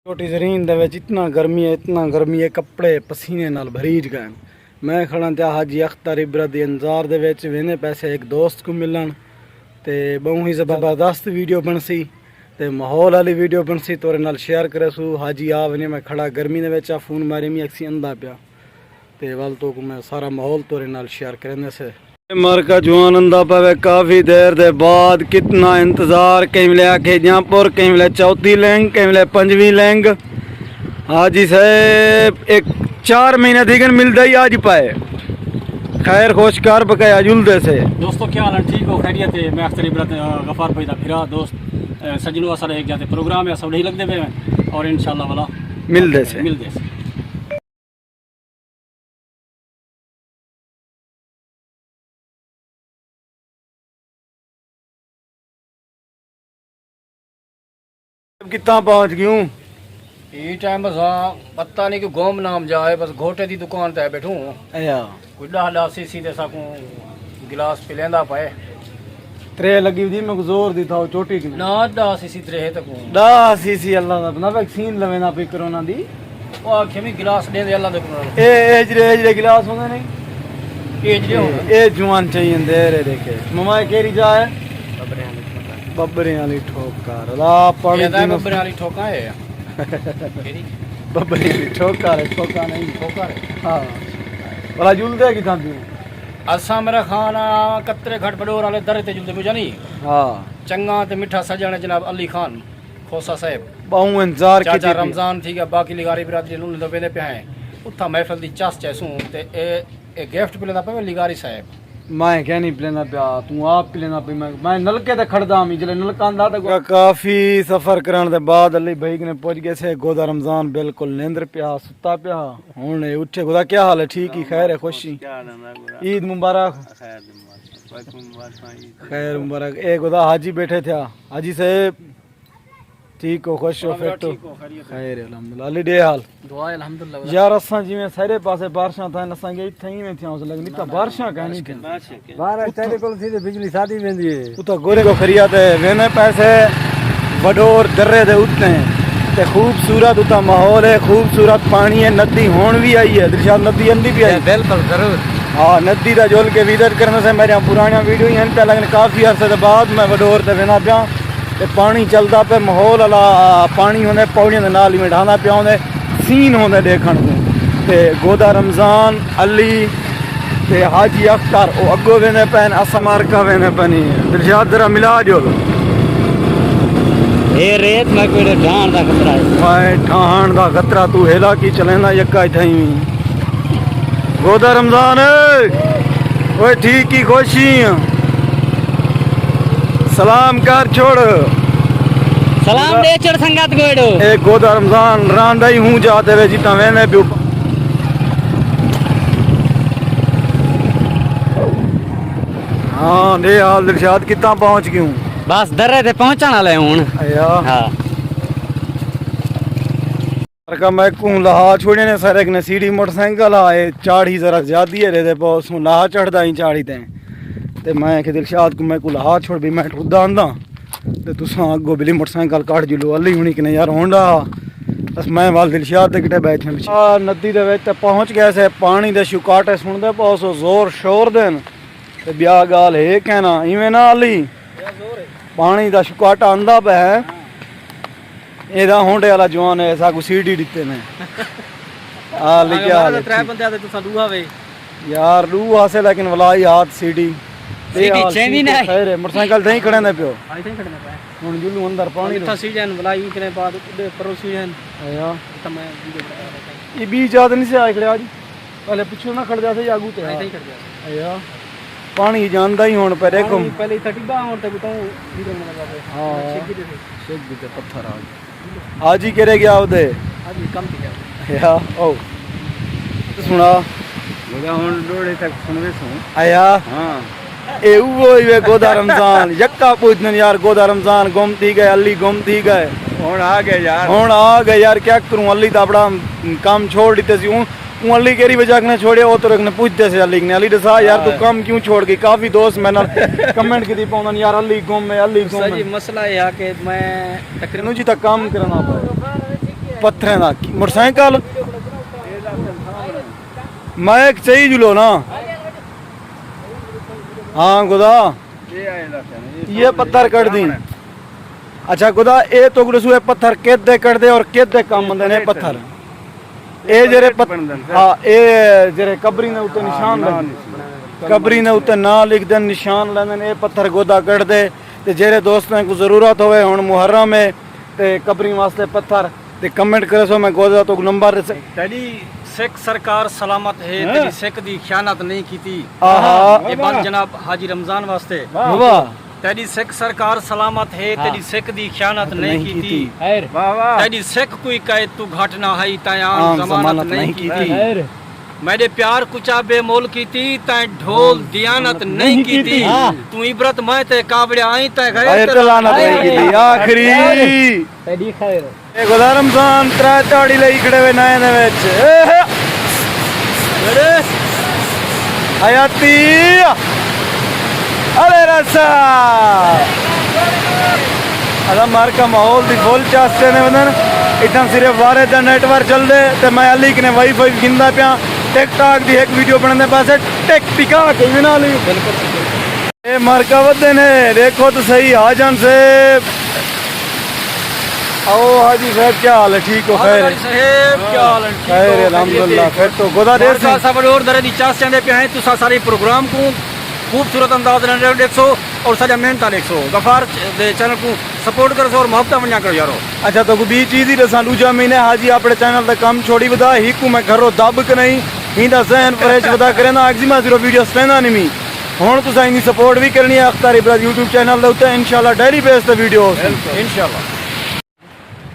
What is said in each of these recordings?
छोटी जरीन दे विच इतना गर्मी है कपड़े पसीने नाल भरीज गए। मैं खड़ा त्या हाजी अख्तर इबरत दे इंतजार दे विच वेने पैसे एक दोस्त को मिलन ते बहुत ही ज़बरदस्त वीडियो बनसी ते माहौल वाली वीडियो बनसी तोरे नाल शेयर करे सू। हाजी आ वने मैं खड़ा गर्मी दे विच फोन मारे मी अक्सी अंदा पिया ते वल तो को मैं सारा माहौल तोरे नाल शेयर करने से मर का जवान अंदा पवे काफ़ी देर दे बाद कितना इंतज़ार कहीं आखे जहाँपुर कहीं चौथी लैंग कहीं पंजवीं लैंग। हाजी साहब एक 4 महीने दिगन मिलता ही आज पाए खैर खोशकार बकाया जुलदे से। दोस्तों क्या हाल है, ठीक हो खैरियत है। मैं अख्तर इबरत गफार भाई दा फिरा दोस्त सजनों असल एक जाते प्रोग्राम है सब नहीं लगते पे और इंशाल्लाह वाला मिलदे से। कितना पहुंच गयूं ये टाइम बस पता नहीं कि गोम नाम जाए बस घोटे दी दुकान ते बैठूं अया कोई 10 सीसी दे सकूं गिलास पिलेंदा पाए त्रे लगी थी मैं जोर दी था चोटी की ना 10 सीसी त्रे तक 10 सीसी अल्लाह दा ना वैक्सीन लवे ना पे कोरोना दी ओ आखे में गिलास दे दे अल्लाह दे कोरोना एजरे गिलास होंगे नहीं एजरे हो ए जुआन चाहिए दे रे देखे ममा केरी जा है बब्बरे वाली ठोकर ला पानी ये बब्बरे वाली ठोका है बब्बरे वाली ठोकर ठोका नहीं ठोकर हां भला जुलदे की थांदी असा मेरा खाना कतरे घट बडोर वाले दरे ते जुलदे बुझा नहीं हां चंगा ते मिठा सजण जनाब अली खान खोसा साहब बहु इंतजार की चाचा रमजान थी बाकी लिगारी बिरादरी नु दे वेंदे पे हैं उथा महफिल दी चस चैसू ते ए गिफ्ट पिलेंदा पे लिगारी साहब मैं क्या नहीं पिलेना पिया तू आप पिलेना पी मैं नलके ते खड़दा मी जले नलका आंदा ते काफी सफर करन दे बाद अली भाई ने पहुंच गए से गोदा रमजान बिल्कुल नींदर पिया सुता पिया हुन उठे गोदा क्या हाल है ठीक ही खैर है खुशी ईद मुबारक खैर मुबारक ए गोदा हाजी बैठे थे हाजी साहब ठीक हो खुश हो फिट हो खैर अल्हम्दुलिल्लाह अली दे हाल दुआ अल्हम्दुलिल्लाह यार असा जिवें सारे पासे बारिशां था असा गई थई में थिया उस लग निका बारिशां कहनी थी बारिश तेरे कोल थी ते बिजली सादी वेंदी है उता गोरे को खरिया ते वेने पैसे वडोर दर्रे दे उतने ते खूबसूरत उता माहौल है खूबसूरत पानी है नदी होन भी आई है दिलशाद नदी अंदी भी आई बिल्कुल जरूर हां नदी दा जोल के विजिट करने से मेरे पुराना वीडियो हैं पे लगन काफी अरसे दे बाद मैं वडोर ते वेना पिया ते पानी चलदा पे माहौल वाला पानी होने पौड़ियां दे नाल ही ढाना पिया होंदे सीन होंदे देखण को ते गोदा रमजान अली ते हाजी अख्तर ओ अगो वेने पैन असमार का वेने पनी दिलशाद जरा मिला जो ए रेत में कोई ढाण दा खतरा है भाई ढाण दा खतरा तू हेला की चलेंदा यक्का थई गोदा रमजान ओए ठीक की खुशी सलाम कर छोड़ सलाम दे चढ़ संगत गोड़ो ए गोदा रमजान रांदा ही हूं जाते वे जिता वेने भी हां दे हाल दिलशाद कितना पहुंच गई हूं बस दर्रे ते पहुंचण वाले हुन आया हां का मैं को लहा छोड़े ने सारे ने सीढ़ी मोटरसाइकिल आए चाड़ी जरा ज्यादा है रे दे पास लहा चढ़दा ही चाड़ी ते मैं के दिलशाद को मैं को लहा छोड़ भी मैं उदा आंदा ते तुसा अगो बिली मोटरसाइकिल काट जिलो अली हुनी कि यार होंडा बस मैं वाल दिलशाद ते किटे बैठे आ नदी दे विच पहुंच गए से पानी दे शुकाटे सुनदे पास जोर शोर देन ते ब्या गाल है कहना इवें ना अली पानी दा शुकाटा आंदा पे है एदा होंडे वाला जवान है ऐसा को सीडी दिते ने आ लिखया है त्रै बंदे आते तुसा दूआ वे यार रू आसे लेकिन वलाई हाथ सीडी सीडी चेंदी ना खैर मोटरसाइकिल दही खड़े ने पियो आई थिंक खड़े पे हुन जुलू अंदर पानी था सीजन वलाई इतने बाद उडे परोसी हैं आया तमे वीडियो बता ये बीच याद नहीं से आए खड़े आज पहले पीछे ना खड़ जाते आगू ते आई थिंक खड़ गया आया पानी जानदा ही हुन पर देखो पहले 30 और तक तो वीडियो में लगा दे हां शेख भी ते पत्थर आज ही करे गया उदे आज कम थी गया या ओ सुना मुझे हुन डोड़े तक सुनवे सु आया हां ए वो वे गोदा रमजान यक्का पूछन यार गोदा रमजान गुम थी गए अली गुम थी गए हुन आ गए यार यार क्या करूं अली दा बड़ा काम छोड़ दीते सी हूं अली केरी वजह ने छोड़े ओ तो ने पूछते से अली ने अली दसा यार तू काम क्यों छोड़ गई काफी दोस्त मैंने कमेंट की पाउंदन यार अली गुम है अली गुम है सही मसला है कि मैं तकरीबन जी तक काम करना पड़े पत्थर ना मोटरसाइकिल मैं चाहिए जुलो ना। हाँ गुदा ये पत्थर कट दी। अच्छा गुदा ये तो गुड़सू पत्थर केदे कट दे और केदे काम ने पत्थर ए जेरे हाँ ए जेरे कबरी ने उते निशान कबरी ने उते ना लिख दे निशान लेने ये पत्थर गोदा कट दे ते जेरे दोस्तों को जरूरत होवे हुन मुहर्रम में ते कबरी वास्ते पत्थर ते कमेंट करे सो मैं गोदा तो नंबर तेरी सिख सरकार सलामत है, तेरी सिख दी खयानत नहीं कीती। ये बात जनाब हाजी रमजान वास्ते। वाह तेरी सिख सरकार सलामत है, तेरी सिख दी खयानत नहीं कीती। तेरी सिख कोई कहे तू घट ना है तयान जमानत नहीं कीती। मेरे प्यार कुचा बेमोल कीती तै ढोल दियानत नहीं कीती। तू इबरत मैं ते काबड़े आई तै खैर लानत नहीं कीती। आखिरी तेरी खैर ए गुदा रमजान त्रै झाड़ी लई खड़े वे नए दे विच हयाती अरे रसा अदा मार का माहौल दी फुल चास्ते ने वदन इतना सिर्फ वारे दा नेटवर्क चल दे ते मैं अली कने वाईफाई गिंदा पिया टिकटॉक दी एक वीडियो बनने पासे टिक टिका के बिना ली ए मार का वदे ने देखो तो सही आजन से आओ हाजी साहब क्या हाल है? ठीक हो? खैर साहब क्या हाल है? खैर अल्हम्दुलिल्लाह। फिर तो गोदा देर से सब और दरे दी चास चंदे पे हैं तुसा सारे प्रोग्राम को खूबसूरत अंदाज ने देखो और सजा मेहनत देखो गफार दे चैनल को सपोर्ट करो और मोहब्बत वणा करो यारो। अच्छा तो बी चीज ही दसा दूजा महीने हाजी अपने चैनल दा काम छोड़ी बदा हिकू मैं घरों दब के नहीं हिंदा सहन फ्रेश बदा करे ना एक्जिमा जीरो वीडियो स्टेना नहीं मी हुन तुसा इनी सपोर्ट भी करनी है अख्तर इब्राहिम यूट्यूब चैनल दे उत्ते इंशाल्लाह डेली बेस ते वीडियो इंशाल्लाह।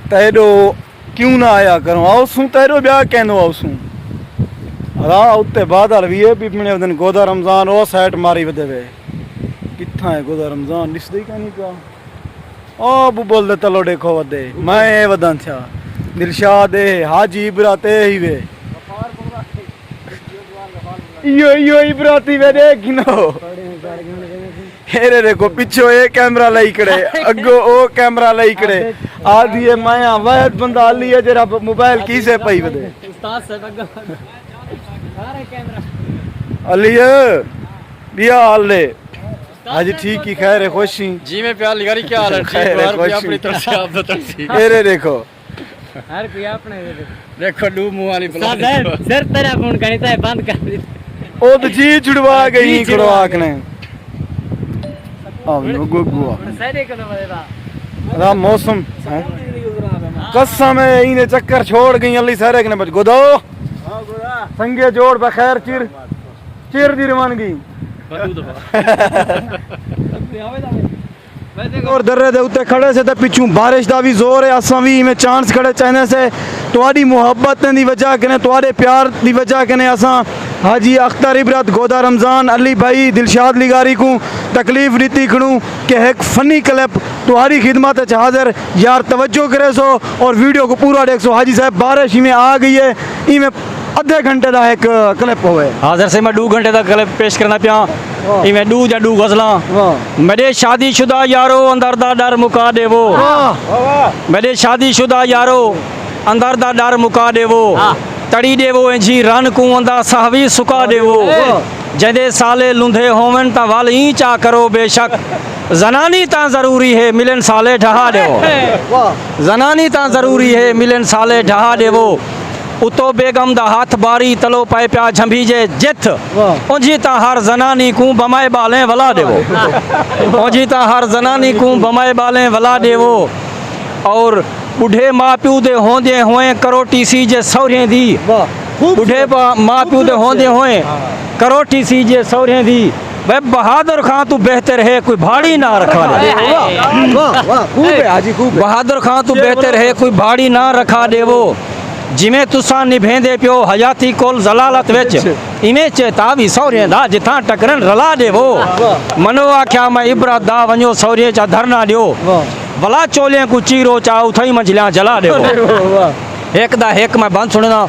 तेरो क्यों ना आया करो आओ सू तेरो ब्याह कहनो आओ सू रा उत्ते बादल भी है पिपने दिन गोदा रमजान ओ साइड मारी वदे वे किथा है गोदा रमजान दिसदे ही नहीं का ओ बुबल दे तलो देखो वदे मैं वदन था दिलशाद है हाजी इब्राते ही वे यो इब्राती वे देखिनो हेरे देखो पिछो ये कैमरा लाई खड़े अगो ओ कैमरा लाई खड़े आदि ये माया वाहद बंदा आली है जरा मोबाइल की से पई वदे उस्ताद से अगो सारे कैमरा अली बिया हाल ले आज ठीक ही खैर है खुशी जी में प्यार लिगारी क्या हाल है? खैर है खुशी अपनी तरफ से आप बताइए। हेरे देखो हर कोई अपने देखो डू मुंह वाली बुला सर तेरा फोन कहता है बंद कर दे ओ तो जी छुड़वा गई खड़वाक ने गुआ मौसम कसम है इने चक्कर छोड़ गई अली सारे ने बच गोदो संगे जोड़ बखैर चिर चिर दी रवान गई और दर्रे दे उत्ते खड़े से ते पिछू बारिश दा भी जोर है असा भी में चांस खड़े चाहने से तुहाडी मोहब्बत दी वजह कने तुहाडे प्यार दी वजह कने असा हाजी अख्तर इब्रत गोदा रमजान अली भाई दिलशाद लिगारी को तकलीफ दी खड़ू कि एक फनी क्लिप तुम्हारी खिदमत है हाजिर यार तवज्जो करे सो और वीडियो को पूरा देख सो। हाजी साहब बारिश में आ गई है इमें आधे घंटे का एक क्लिप होवे हाजिर से मैं 2 घंटे का क्लिप पेश करना पिया इमें डू या डू गजला मेरे शादीशुदा यारो अंदर दा डर मुका देवो मेरे शादीशुदा यारो अंदर दा डर मुका देवो तड़ी देवो जी रन को अंदा साहवी सुका देवो जदे साले लुंधे होवन ता वाल ई चा करो बेशक जनानी ता जरूरी है मिलन साले ढहा देवो जनानी ता जरूरी है मिलन साले ढहा देवो उतो बेगम दा हाथ बारी तलो पाए प्या झंभीजे जिथ ओंजी ता हर जनानी को बमाए बाले वला देवो ओंजी ता हर जनानी को बमाए बाले वला देवो और बुढ़े माँ प्यू दे होंदे होए करोटी सी जे सौरे दी बुढ़े माँ प्यू दे होंदे होए करोटी सी जे सौरे दी वे बहादुर खां तू बेहतर है कोई भाड़ी ना रखा दे बहादुर खां तू बेहतर है कोई भाड़ी ना रखा देवो जिमें तुसा निभेंदे पियो हयाती कोल जलालत विच इमें चेतावी सौरे दा जिथा टकरन रला देवो मनो आख्या मैं इब्रत दा वञो सौरे चा धरना दियो भला चोले को चीरो चा उथई मंझलियां जला देवो एक दा एक मैं बंद सुनना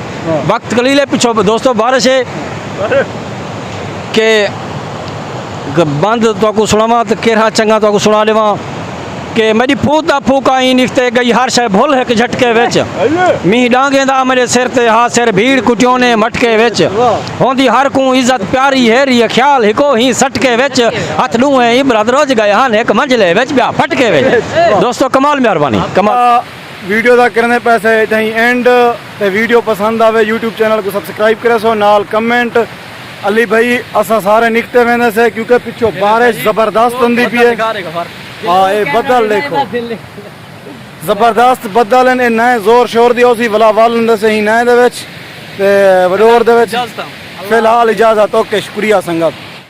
वक्त कलीले पिछो दोस्तों बारिश है के बंद तो को सुनावा तो केरा चंगा तो को सुना देवा कि मेरी फूक दा फूका ही निकते गई हर शय भुल एक झटके विच मींह डांगेंदा मेरे सिर ते हा सिर भीड़ कुटियोने मटके विच होंदी हर को इज्जत प्यारी हेरी ख्याल हिको ही सटके विच हथ डूहे इबरत रोज गए हन एक मंजले विच ब्या फटके विच दोस्तों कमाल मेहरबानी कमाल वीडियो दा करने पैसे ताई एंड ते वीडियो पसंद आवे यूट्यूब चैनल को सब्सक्राइब करे सो नाल कमेंट अली भाई असा सारे निकते वेंदे से क्योंकि पिछो बारिश जबरदस्त होंदी पई है हाँ ये बदल देखो जबरदस्त बदल ने नए जोर शोर दी उसी वला वालन से ही नए दे विच ते वडोर दे विच फिलहाल इजाजत ओके शुक्रिया संगत